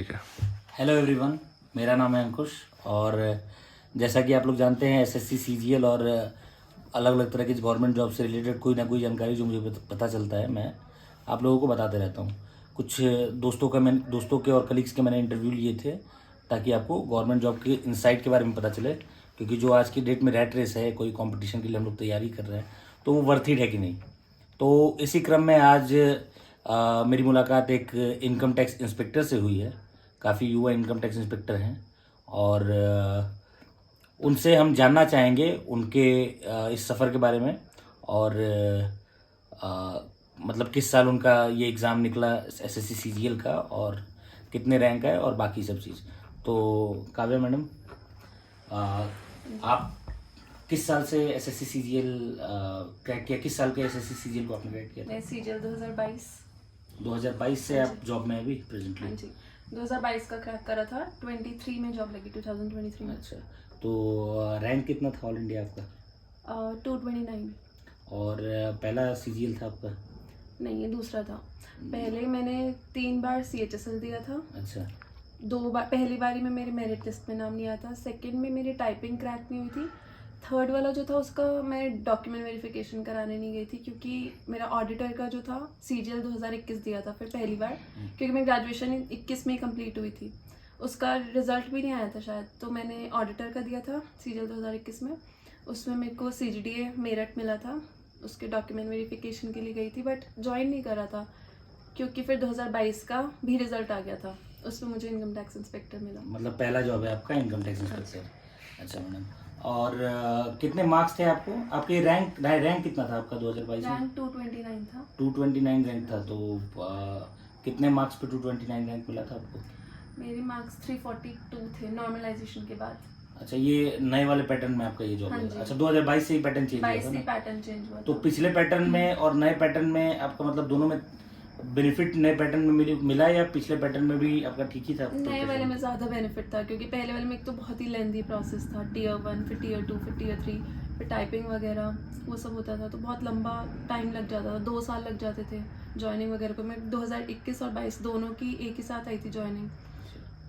Hello everyone, मेरा नाम है अंकुश और जैसा कि आप लोग जानते हैं एसएससी सीजीएल और अलग अलग तरह की गवर्नमेंट जॉब से रिलेटेड कोई ना कोई जानकारी जो मुझे पता चलता है मैं आप लोगों को बताते रहता हूँ। कुछ दोस्तों के और कलीग्स के मैंने इंटरव्यू लिए थे ताकि आपको गवर्नमेंट जॉब के इनसाइट के बारे में पता चले, क्योंकि जो आज की डेट में रैट रेस है, कोई कॉम्पिटिशन के लिए हम लोग तैयारी कर रहे हैं तो वो वर्थ इट है कि नहीं। तो इसी क्रम में आज मेरी मुलाकात एक इनकम टैक्स इंस्पेक्टर से हुई है। काफ़ी युवा इनकम टैक्स इंस्पेक्टर हैं और उनसे हम जानना चाहेंगे उनके इस सफ़र के बारे में और मतलब किस साल उनका ये एग्ज़ाम निकला एसएससी सीजीएल का और कितने रैंक है और बाकी सब चीज़। तो काव्या मैडम, आप किस साल से एसएससी सीजीएल क्रैक किया? किस साल के एसएससी सीजीएल को आपने क्रैक किया था? मैं सीजीएल 2022 2022 से आप जॉब में हैं अभी प्रेजेंटली? हाँ जी, 2022 का क्रैक करा था, 23 में जॉब लगी, 2023 में। अच्छा, तो रैंक कितना था ऑल इंडिया आपका? 229। और पहला सीजीएल था आपका? नहीं, ये दूसरा था। पहले मैंने 3 बार CHSL दिया था। अच्छा। 2 बार, पहली बारी में मेरे मेरिट लिस्ट में नाम नहीं आया था, सेकेंड में मेरी टाइपिंग क्रैक नहीं हुई थी, थर्ड वाला जो था उसका मैं डॉक्यूमेंट वेरिफिकेशन कराने नहीं गई थी क्योंकि मेरा ऑडिटर का जो था सीजीएल 2021 दिया था फिर पहली बार, क्योंकि मेरी ग्रेजुएशन 21 में ही कंप्लीट हुई थी, उसका रिजल्ट भी नहीं आया था शायद, तो मैंने ऑडिटर का दिया था सीजीएल 2021 में। उसमें मेरे को CGDA मेरठ मिला था, उसके डॉक्यूमेंट वेरिफिकेशन के लिए गई थी बट ज्वाइन नहीं करा था क्योंकि फिर 2022 का भी रिजल्ट आ गया था, उसमें मुझे इनकम टैक्स इंस्पेक्टर मिला। मतलब पहला जॉब है आपका इनकम टैक्स इंस्पेक्टर? अच्छा मैडम, और कितने मार्क्स थे आपको? आपके रैंक कितना था आपका 2022 में? रैंक 229 था। 229 रैंक था, तो कितने मार्क्स पे 229 रैंक मिला था आपको? मेरे मार्क्स 342 थे नॉर्मलाइजेशन के बाद। अच्छा, ये नए वाले पैटर्न में आपका ये जॉब है? अच्छा, 2022 से ही पैटर्न चेंज हुआ था ना? पैटर्न चेंज हुआ तो था। पिछले पैटर्न में और नए पैटर्न में आपका मतलब दोनों में बेनिफिट नए पैटर्न में मिला या पिछले पैटर्न में भी आपका ठीक ही था? नए वाले में ज़्यादा बेनिफिट था क्योंकि पहले वाले में एक तो बहुत ही लेंदी प्रोसेस था, Tier 1 फिर Tier 2 फिर Tier 3 फिर टाइपिंग वगैरह वो सब होता था, तो बहुत लंबा टाइम लग जाता था, 2 साल लग जाते थे ज्वाइनिंग वगैरह को। मैं 2021 और 22 दोनों की एक ही साथ आई थी ज्वाइनिंग,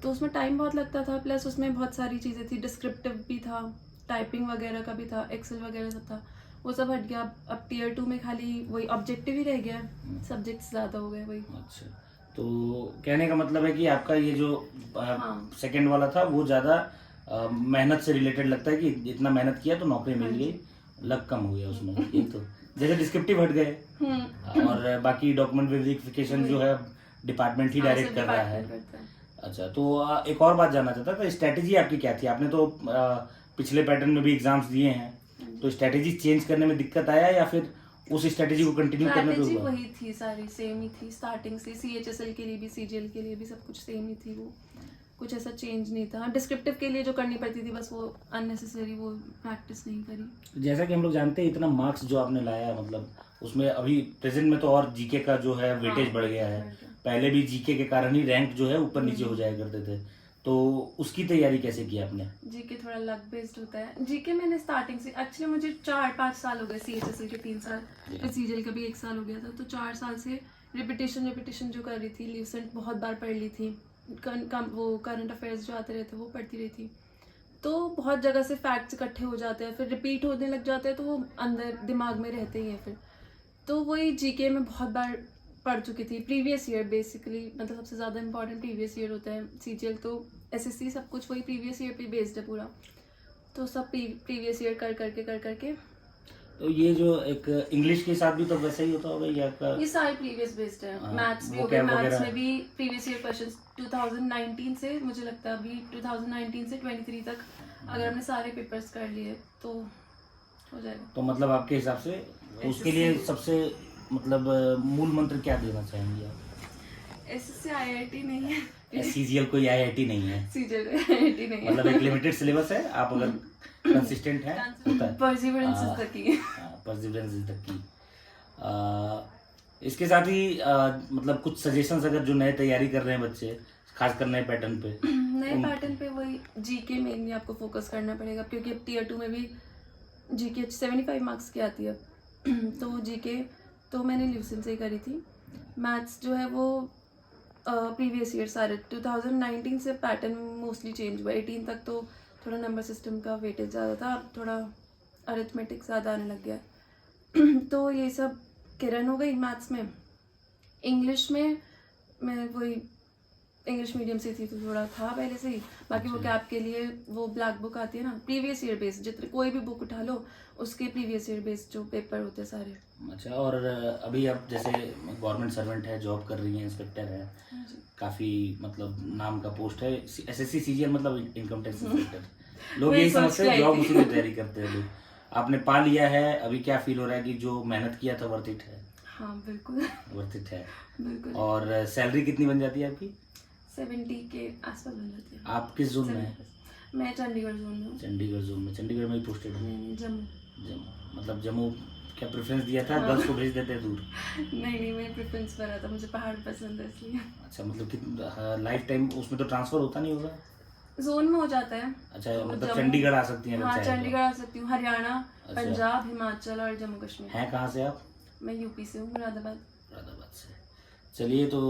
तो उसमें टाइम बहुत लगता था, प्लस उसमें बहुत सारी चीज़ें थी, डिस्क्रिप्टिव भी था, टाइपिंग वगैरह का भी था, एक्सेल वगैरह सब था, वो सब हट गया। अब Tier 2 में खाली वही ऑब्जेक्टिव ही रह गया, सब्जेक्ट्स ज़्यादा हो गए वही। अच्छा, तो कहने का मतलब है कि आपका ये जो हाँ। सेकंड वाला था वो ज़्यादा मेहनत से रिलेटेड लगता है कि जितना मेहनत किया तो नौकरी मिल गई, लक कम हो गया उसमें। ये तो जैसे डिस्क्रिप्टिव हट गए और बाकी डॉक्यूमेंट वेरिफिकेशन जो है डिपार्टमेंट ही डायरेक्ट कर रहा है। अच्छा, तो एक और बात जानना चाहता था, स्ट्रैटेजी आपकी क्या थी? आपने तो पिछले पैटर्न में भी एग्जाम्स दिए हैं, तो स्ट्रैटेजी चेंज करने में दिक्कत आया या फिर उस स्ट्रैटेजी को कंटिन्यू करने पे हुआ? वही थी, सारी सेम ही थी स्टार्टिंग से, CHSL के लिए भी CGL के लिए भी सब कुछ सेम ही थी, वो कुछ ऐसा चेंज नहीं था। डिस्क्रिप्टिव के लिए जो करनी पड़ती थी बस वो अननेसेसरी वो प्रैक्टिस नहीं करी। जैसा कि हम लोग जानते हैं इतना मार्क्स जो आपने लाया, मतलब उसमें अभी प्रेजेंट में तो और जीके का जो है वेटेज बढ़ गया है, पहले भी जीके के कारण ही रैंक जो है ऊपर नीचे हो जाया करते थे, तो उसकी तैयारी कैसे की आपने? जीके थोड़ा लक बेस्ड होता है। जीके मैंने स्टार्टिंग से, एक्चुअली मुझे 4-5 साल हो गए, CHSL के 3 साल, फिर CGL का भी 1 साल हो गया था, तो 4 साल से रिपीटेशन जो कर रही थी, ल्यूसेंट बहुत बार पढ़ ली थी, वो करंट अफेयर्स जो आते रहते वो पढ़ती रही थी, तो बहुत जगह से फैक्ट्स इकट्ठे हो जाते हैं, फिर रिपीट होने लग जाते हैं, तो वो अंदर दिमाग में रहते ही हैं फिर, तो वही जीके में बहुत बार पढ़ चुकी थी। प्रीवियस ईयर बेसिकली, मतलब सबसे ज़्यादा इंपॉर्टेंट प्रीवियस ईयर होता है, CGL तो SSC सब कुछ वही प्रीवियस ईयर पे बेस्ड है पूरा, तो सब प्रीवियस ईयर कर करके। तो ये जो एक इंग्लिश के साथ भी तो वैसा ही होता होगा ये आपका? ये सारे प्रीवियस बेस्ड है, मैथ्स भी हो गया, मैथ्स में भी प्रीवियस ईयर क्वेश्चंस 2019 से, मुझे लगता है अभी 2019 से 23 तक अगर हमने सारे पेपर्स कर लिए तो हो जाएगा। तो मतलब आपके हिसाब से उसके लिए सबसे मतलब मूल मंत्र क्या देना चाहेंगे आप? SSC IIT नहीं है, CGL कोई IIT नहीं है, CGL IIT नहीं है, मतलब एक लिमिटेड सिलेबस है, आप अगर कंसिस्टेंट हैं होता है। Perseverance is the key. Perseverance is the key. इसके साथ ही मतलब कुछ सजेशंस अगर जो नए तैयारी कर रहे हैं बच्चे, खासकर नए पैटर्न पे? नए पैटर्न पे वही जीके मेनली आपको फोकस करना पड़ेगा क्योंकि अब Tier 2 में भी जीके 75 मार्क्स की आती है, तो जीके तो मैंने ल्यूसेंट से ही करी थी। मैथ्स जो है वो प्रीवियस ईयर सारे 2019 से पैटर्न मोस्टली चेंज हुआ, 18 तक तो थोड़ा नंबर सिस्टम का वेटेज ज़्यादा था, अब थोड़ा अरिथमेटिक ज़्यादा आने लग गया। तो ये सब किरण हो गई मैथ्स में। इंग्लिश में मैं वही इंग्लिश मीडियम से थी तो थोड़ा था पहले से ही। बाकी वो कैप के लिए वो ब्लैक बुक आती है ना, प्रीवियस ईयर बेस्ड, जितने कोई भी बुक उठा लो उसके प्रीवियस ईयर बेस्ड जो पेपर होते हैं सारे। अच्छा, और अभी आप जैसे गवर्नमेंट सर्वेंट है, जॉब कर रही हैं, इंस्पेक्टर है, काफ़ी मतलब नाम का पोस्ट है, एसएससी सीजीएल मतलब इनकम टैक्स इंस्पेक्टर। लोग यही समझते हैं जॉब उसी की तैयारी करते हैं लोग। आपने पा लिया है, अभी क्या फील हो रहा है कि जो मेहनत किया था वर्थ इट है? हाँ बिल्कुल वर्थ इट है। बिल्कुल। और सैलरी कितनी बन जाती है आपकी? 70 के आसपास बन जाती है। आप किस जोन में हैं? मैं चंडीगढ़ जोन में हूँ। चंडीगढ़ जोन में। चंडीगढ़ में ही पोस्टेड है? नहीं, जम्मू। जम्मू। मतलब जम्मू क्या प्रेफरेंस दिया था? गर्ल्स को भेज देते हैं दूर? नहीं, मैं प्रेफरेंस पर आता, मुझे पहाड़ पसंद है इसलिए। अच्छा, मतलब कि लाइफ टाइम उसमें तो ट्रांसफर होता नहीं होगा? जोन में हो जाता है। अच्छा, तो मतलब जम्मू- चंडीगढ़ आ सकती हैं अगर हाँ चाहे तो। चंडीगढ़ आ सकती हूँ, हरियाणा, अच्छा। पंजाब, हिमाचल और जम्मू कश्मीर। हैं कहाँ से आप? मैं यूपी से हूँ, मुरादाबाद। मुरादाबाद से। चलिए, तो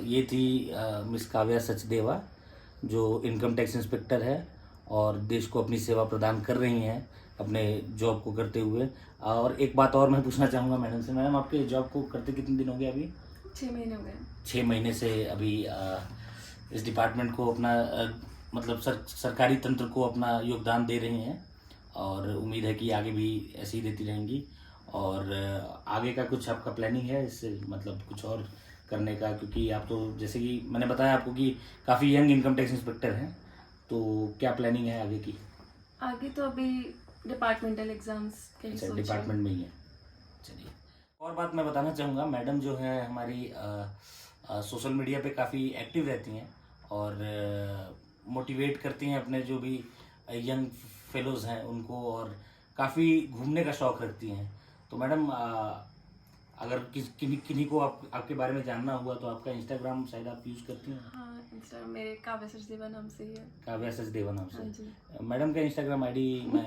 ये थी मिस काव्या सचदेवा, जो इनकम टैक्स इंस्पेक्टर है और देश को अपनी सेवा प्रदान कर रही हैं अपने जॉब को करते हुए। और एक बात और मैं पूछना चाहूँगा मैडम से। मैडम, आपके जॉब को करते कितने दिन हो गए अभी? 6 महीने हो गए। 6 महीने से अभी इस डिपार्टमेंट को अपना मतलब सरकारी तंत्र को अपना योगदान दे रही हैं, और उम्मीद है कि आगे भी ऐसे ही देती रहेंगी। और आगे का कुछ आपका प्लानिंग है इससे, मतलब कुछ और करने का? क्योंकि आप तो जैसे कि मैंने बताया आपको कि काफ़ी यंग इनकम टैक्स इंस्पेक्टर हैं, तो क्या प्लानिंग है आगे की? आगे तो अभी डिपार्टमेंटल एग्जाम्स के लिए अच्छा, सोच रही हूँ। डिपार्टमेंट में ही है। चलिए, और बात मैं बताना चाहूँगा, मैडम जो है हमारी सोशल मीडिया पे काफ़ी एक्टिव रहती हैं और मोटिवेट करती हैं अपने जो भी यंग फेलोज़ हैं उनको, और काफ़ी घूमने का शौक़ रखती हैं। तो मैडम, अगर किन्हीं को आपके बारे में जानना हुआ तो आपका इंस्टाग्राम शायद आप यूज़ करती हैं? हाँ, इंस्टाग्राम मेरे काव्या सचदेवा नाम से ही है। काव्या सचदेवा नाम हाँ से। जी। मैडम का इंस्टाग्राम आईडी मैं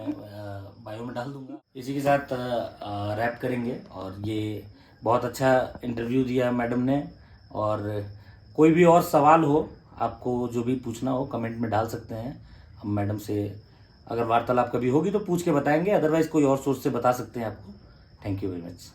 बायो में डाल दूंगा। इसी के साथ रैप करेंगे। और ये बहुत अच्छा इंटरव्यू दिया मैडम ने, और कोई भी और सवाल हो आपको, जो भी पूछना हो कमेंट में डाल सकते हैं। हम मैडम से अगर वार्तालाप कभी होगी तो पूछ के बताएंगे, अदरवाइज़ कोई और सोर्स से बता सकते हैं आपको। Thank you very much.